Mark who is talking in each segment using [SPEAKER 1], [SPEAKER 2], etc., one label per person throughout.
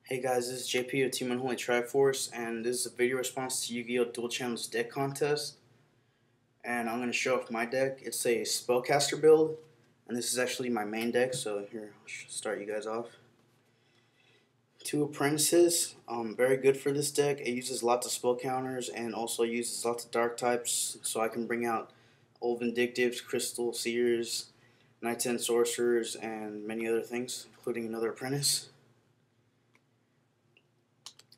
[SPEAKER 1] Hey guys, this is JP with TeamUnholyTriforce, and this is a video response to YugiohDuelChannels deck contest. And I'm going to show off my deck. It's a Spellcaster build, and this is actually my main deck, so here, I'll start you guys off. 2 Apprentices, very good for this deck. It uses lots of spell counters and also uses lots of dark types, so I can bring out Old Vindictives, Crystal Seers, Knights and Sorcerers, and many other things, including another Apprentice.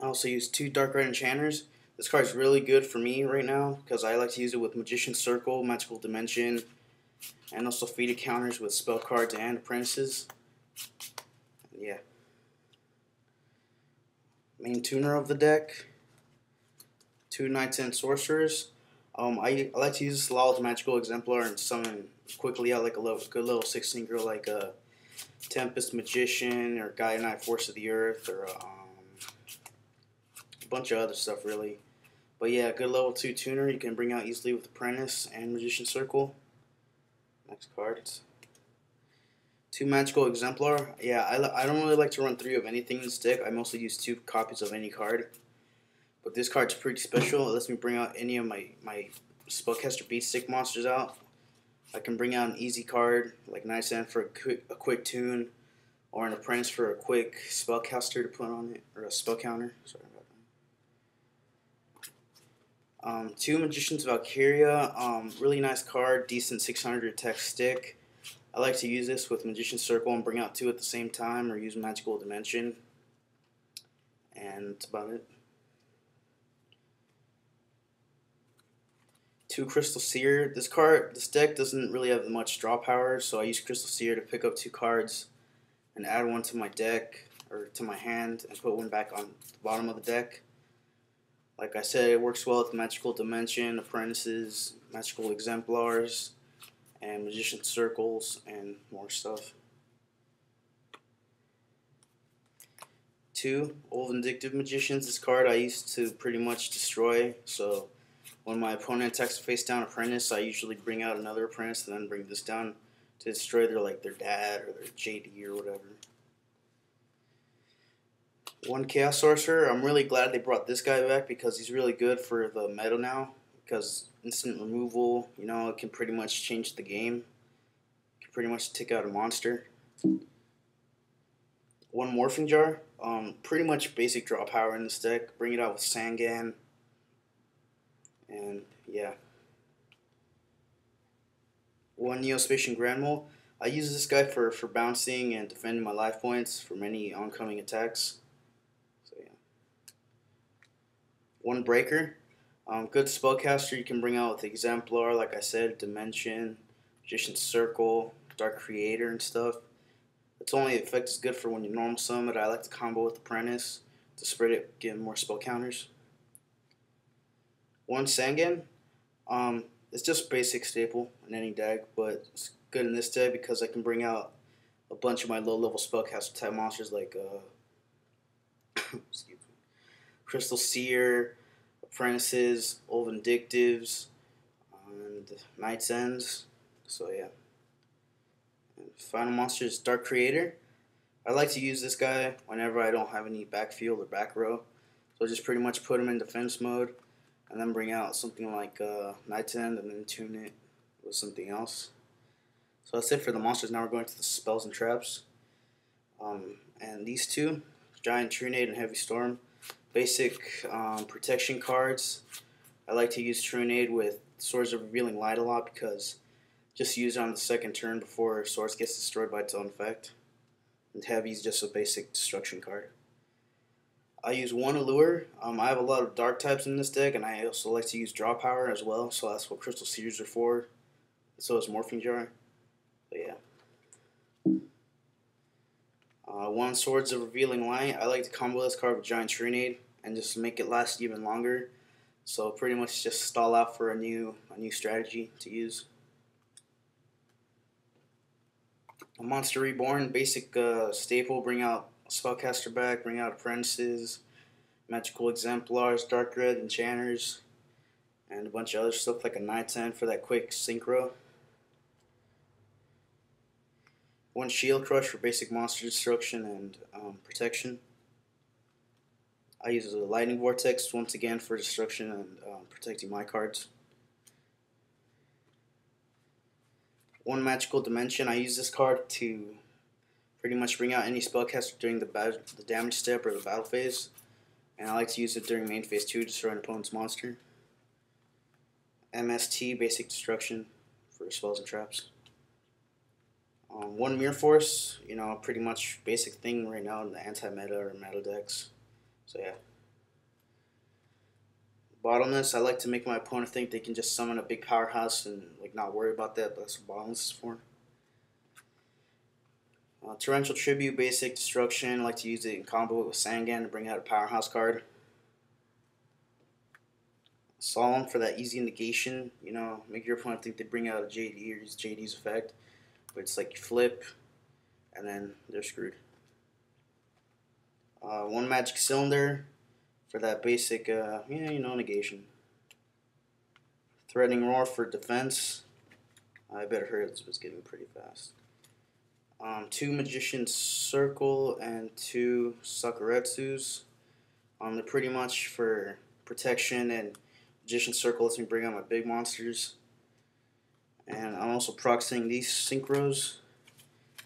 [SPEAKER 1] I also use 2 Dark Red Enchanters. This card is really good for me right now because I like to use it with Magician's Circle, Magical Dimension, and also feed counters with spell cards and apprentices. Yeah. Main tuner of the deck, 2 Knights and Sorcerers. I like to use Lal's Magical Exemplar and summon quickly out like a good little 16 girl like a Tempest Magician or Arcanite Force of the Earth or a bunch of other stuff really. But yeah, good level 2 tuner you can bring out easily with Apprentice and Magician's Circle. Next cards. 2 Magical Exemplar. Yeah, I don't really like to run 3 of anything in this deck. I mostly use 2 copies of any card. But this card's pretty special. It lets me bring out any of my Spellcaster beat stick monsters out. I can bring out an easy card like Nice End for a quick tune, or an Apprentice for a quick Spellcaster to put on it, or a spell counter. Sorry about that. 2 Magician's Valkyria. Really nice card, decent 600 attack stick. I like to use this with Magician's Circle and bring out 2 at the same time, or use Magical Dimension. And that's about it. 2 Crystal Seer. This deck doesn't really have much draw power, so I use Crystal Seer to pick up 2 cards and add one to my deck, or to my hand, and put one back on the bottom of the deck. Like I said, it works well with Magical Dimension, Apprentices, Magical Exemplars, and Magician Circles, and more stuff. 2 Old Vindictive Magicians. This card I used to pretty much destroy, so when my opponent attacks a face down Apprentice, I usually bring out another Apprentice and then bring this down to destroy their dad or their JD or whatever. 1 Chaos Sorcerer. I'm really glad they brought this guy back because he's really good for the meta now. Because instant removal, you know, it can pretty much change the game. You can pretty much take out a monster. 1 Morphing Jar. Pretty much basic draw power in this deck. Bring it out with Sangan. And yeah. 1 Neospatian Granmole. I use this guy for bouncing and defending my life points from any oncoming attacks. So yeah. 1 Breaker. Good spellcaster you can bring out with Exemplar, like I said, Dimension, Magician's Circle, Dark Creator and stuff. Its only effect is good for when you normal summon it. I like to combo with Apprentice to spread it, get more spell counters. 1 Sangan. It's just basic staple in any deck, but it's good in this deck because I can bring out a bunch of my low-level spellcaster type monsters like excuse me, Crystal Seer, Apprentices, Old Vindictives, and Night's Ends. So yeah. And final monster is Dark Creator. I like to use this guy whenever I don't have any backfield or back row. So just pretty much put him in defense mode and then bring out something like Night's End and then tune it with something else. So that's it for the monsters. Now we're going to the spells and traps. And these 2, Giant Trunade and Heavy Storm. Basic protection cards. I like to use Trunade with Swords of Revealing Light a lot because just use it on the second turn before Swords gets destroyed by its own effect. And Heavy is just a basic destruction card. I use 1 Allure. I have a lot of dark types in this deck, and I also like to use draw power as well, so that's what Crystal Seers are for. So is Morphing Jar. But yeah. 1 Swords of Revealing Light. I like to combo this card with Giant Trunade and just make it last even longer. So pretty much just stall out for a new strategy to use. A Monster Reborn, basic staple. Bring out Spellcaster back, bring out Apprentices, Magical Exemplars, Dark Red Enchanters, and a bunch of other stuff like a Night's End for that quick synchro. 1 Shield Crush for basic monster destruction and protection. I use a Lightning Vortex once again for destruction and protecting my cards. One Magical Dimension, I use this card to pretty much bring out any Spellcaster during the damage step or the battle phase. And I like to use it during main phase 2 to destroy an opponent's monster. MST, Basic Destruction for spells and traps. One Mirror Force, you know, pretty much basic thing right now in the anti-meta or meta decks. So yeah. Bottomless, I like to make my opponent think they can just summon a big powerhouse and like not worry about that, but that's what Bottomless is for. Torrential Tribute, Basic Destruction, I like to use it in combo with Sangan to bring out a powerhouse card. Solemn for that easy negation, you know, make your opponent think they bring out a JD or use JD's effect. But it's like you flip, and then they're screwed. One Magic Cylinder for that basic, negation. Threatening Roar for defense. I better hurry, it's getting pretty fast. Two Magician Circle and two Sakuretsus. They're pretty much for protection, and Magician Circle lets me bring out my big monsters. And I'm also proxying these Synchros.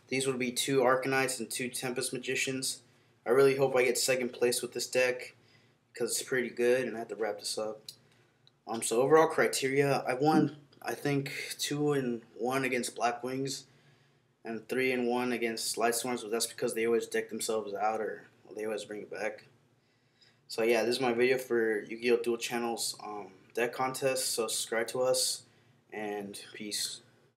[SPEAKER 1] These would be two Arcanites and two Tempest Magicians. I really hope I get second place with this deck because it's pretty good, and I have to wrap this up. So overall criteria, I won, I think, 2-1 against Black Wings and 3-1 against Lightstorms, but that's because they always deck themselves out or they always bring it back. So yeah, this is my video for Yu-Gi-Oh! Dual Channels deck contest. So subscribe to us, and peace.